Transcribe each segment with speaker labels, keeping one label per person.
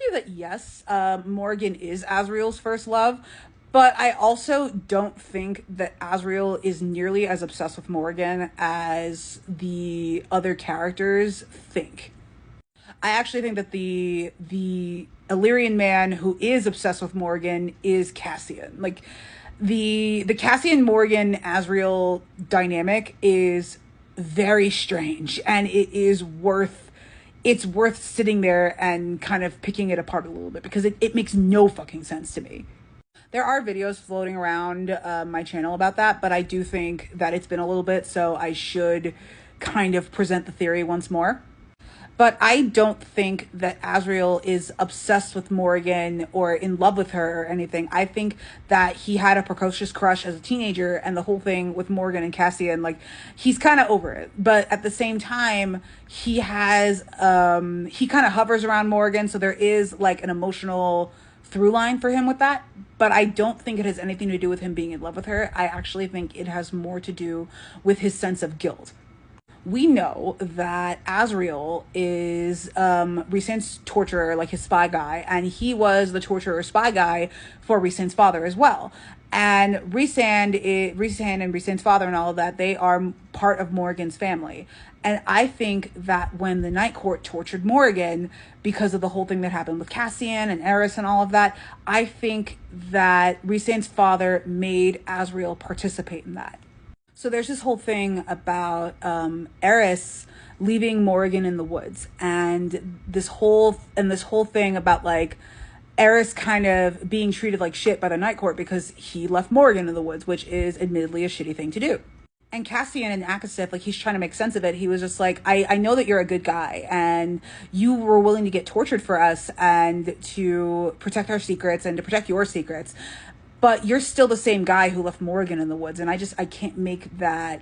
Speaker 1: argue that yes, Morgan is Azriel's first love, but I also don't think that Azriel is nearly as obsessed with Morgan as the other characters think. I actually think that the Illyrian man who is obsessed with Morgan is Cassian. Like the Cassian Morgan Azriel dynamic is very strange, and it's worth sitting there and kind of picking it apart a little bit because it makes no fucking sense to me. There are videos floating around my channel about that, but I do think that it's been a little bit, so I should kind of present the theory once more. But I don't think that Azriel is obsessed with Morgan or in love with her or anything. I think that he had a precocious crush as a teenager, and the whole thing with Morgan and Cassian, like, he's kind of over it. But at the same time, he kind of hovers around Morgan, so there is like an emotional through line for him with that. But I don't think it has anything to do with him being in love with her. I actually think it has more to do with his sense of guilt. We know that Azriel is Rhysand's torturer, like his spy guy, and he was the torturer spy guy for Rhysand's father as well. And Rhysand and Rhysand's father and all of that, they are part of Morgan's family. And I think that when the Night Court tortured Morgan because of the whole thing that happened with Cassian and Eris and all of that, I think that Rhysand's father made Azriel participate in that. So there's this whole thing about Eris leaving Morgan in the woods, and this whole thing about like Eris kind of being treated like shit by the Night Court because he left Morgan in the woods, which is admittedly a shitty thing to do. And Cassian and Akasif, like, he's trying to make sense of it. He was just like, I know that you're a good guy and you were willing to get tortured for us and to protect our secrets and to protect your secrets. But you're still the same guy who left Morgan in the woods. And I can't make that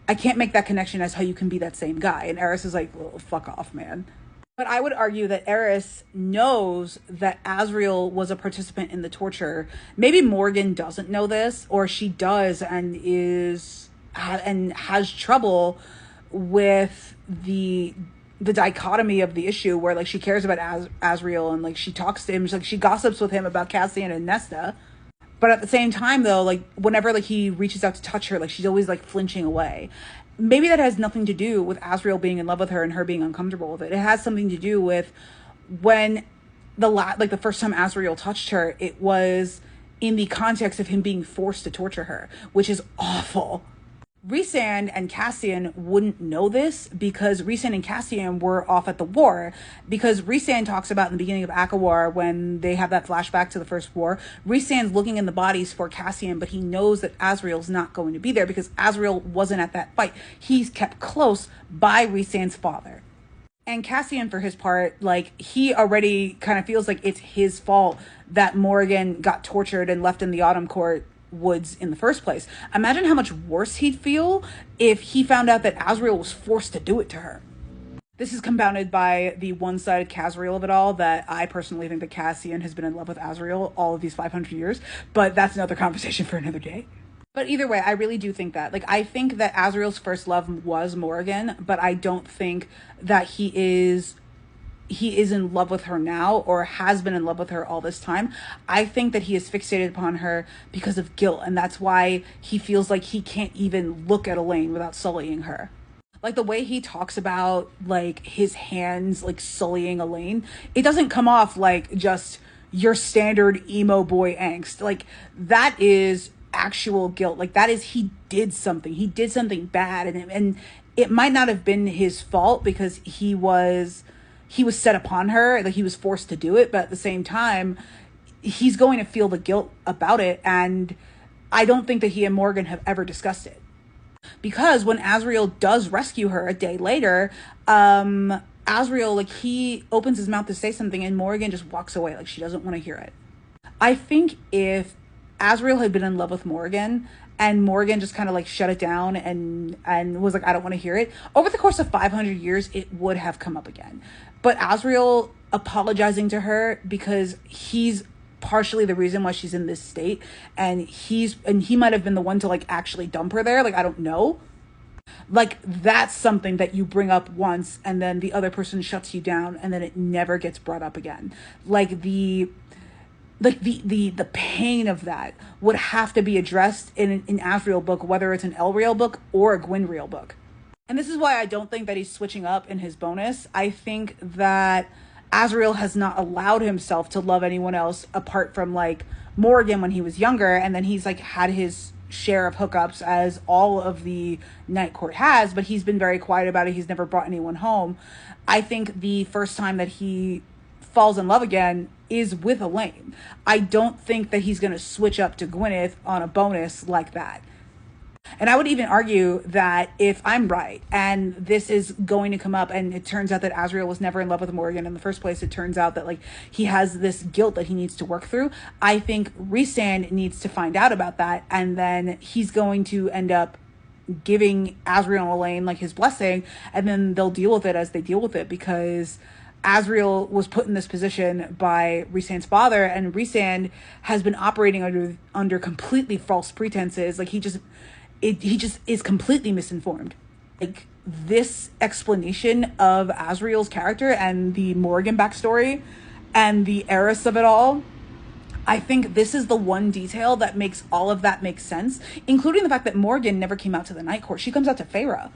Speaker 1: connection as how you can be that same guy. And Eris is like, well, fuck off, man. But I would argue that Eris knows that Azriel was a participant in the torture. Maybe Morgan doesn't know this, or she does and has trouble with the dichotomy of the issue where like she cares about Azriel and like she talks to him, like she gossips with him about Cassian and Nesta. But at the same time, though, like, whenever, like, he reaches out to touch her, like, she's always, like, flinching away. Maybe that has nothing to do with Azriel being in love with her and her being uncomfortable with it. It has something to do with when the first time Azriel touched her, it was in the context of him being forced to torture her, which is awful. Rhysand and Cassian wouldn't know this because Rhysand and Cassian were off at the war, because Rhysand talks about in the beginning of Akawar when they have that flashback to the first war, Rhysand's looking in the bodies for Cassian, but he knows that Azriel's not going to be there because Azriel wasn't at that fight. He's kept close by Rhysand's father. And Cassian, for his part, like, he already kind of feels like it's his fault that Morgan got tortured and left in the Autumn Court woods in the first place. Imagine how much worse he'd feel if he found out that Azriel was forced to do it to her. This is compounded by the one-sided Casriel of it all, that I personally think that Cassian has been in love with Azriel all of these 500 years, but that's another conversation for another day. But either way, I really do think that. Like, I think that Azriel's first love was Morgan, but I don't think that he is in love with her now or has been in love with her all this time. I think that he is fixated upon her because of guilt, and that's why he feels like he can't even look at Elaine without sullying her. Like, the way he talks about, like, his hands, like, sullying Elaine, it doesn't come off like just your standard emo boy angst. Like, that is actual guilt. Like, that is, he did something bad, and it might not have been his fault because he was set upon her, like he was forced to do it, but at the same time, he's going to feel the guilt about it, and I don't think that he and Morgan have ever discussed it. Because when Azriel does rescue her a day later, Azriel, like, he opens his mouth to say something, and Morgan just walks away, like she doesn't want to hear it. I think if Azriel had been in love with Morgan, and Morgan just kind of like shut it down and was like, I don't want to hear it, over the course of 500 years, it would have come up again. But Azriel apologizing to her because he's partially the reason why she's in this state, and he might have been the one to like actually dump her there, like, I don't know. Like, that's something that you bring up once and then the other person shuts you down and then it never gets brought up again. Like the pain of that would have to be addressed in an Azriel book, whether it's an Elriel book or a Gwynriel book. And this is why I don't think that he's switching up in his bonus. I think that Azriel has not allowed himself to love anyone else apart from like Morgan when he was younger, and then he's like had his share of hookups as all of the Night Court has, but he's been very quiet about it. He's never brought anyone home. I think the first time that he falls in love again is with Elaine. I don't think that he's going to switch up to Gwyneth on a bonus like that. And I would even argue that if I'm right and this is going to come up and it turns out that Azriel was never in love with Morgan in the first place, it turns out that like he has this guilt that he needs to work through. I think Rhysand needs to find out about that, and then he's going to end up giving Azriel and Elaine like his blessing, and then they'll deal with it as they deal with it, because Azriel was put in this position by Rhysand's father, and Rhysand has been operating under completely false pretenses. Like he just is completely misinformed. Like this explanation of Azriel's character and the Morgan backstory and the heiress of it all, I think this is the one detail that makes all of that make sense, including the fact that Morgan never came out to the Night Court. She comes out to Feyre.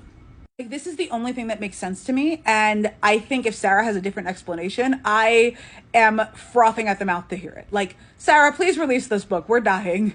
Speaker 1: Like, this is the only thing that makes sense to me, and I think if Sarah has a different explanation, I am frothing at the mouth to hear it. Like, Sarah, please release this book. We're dying.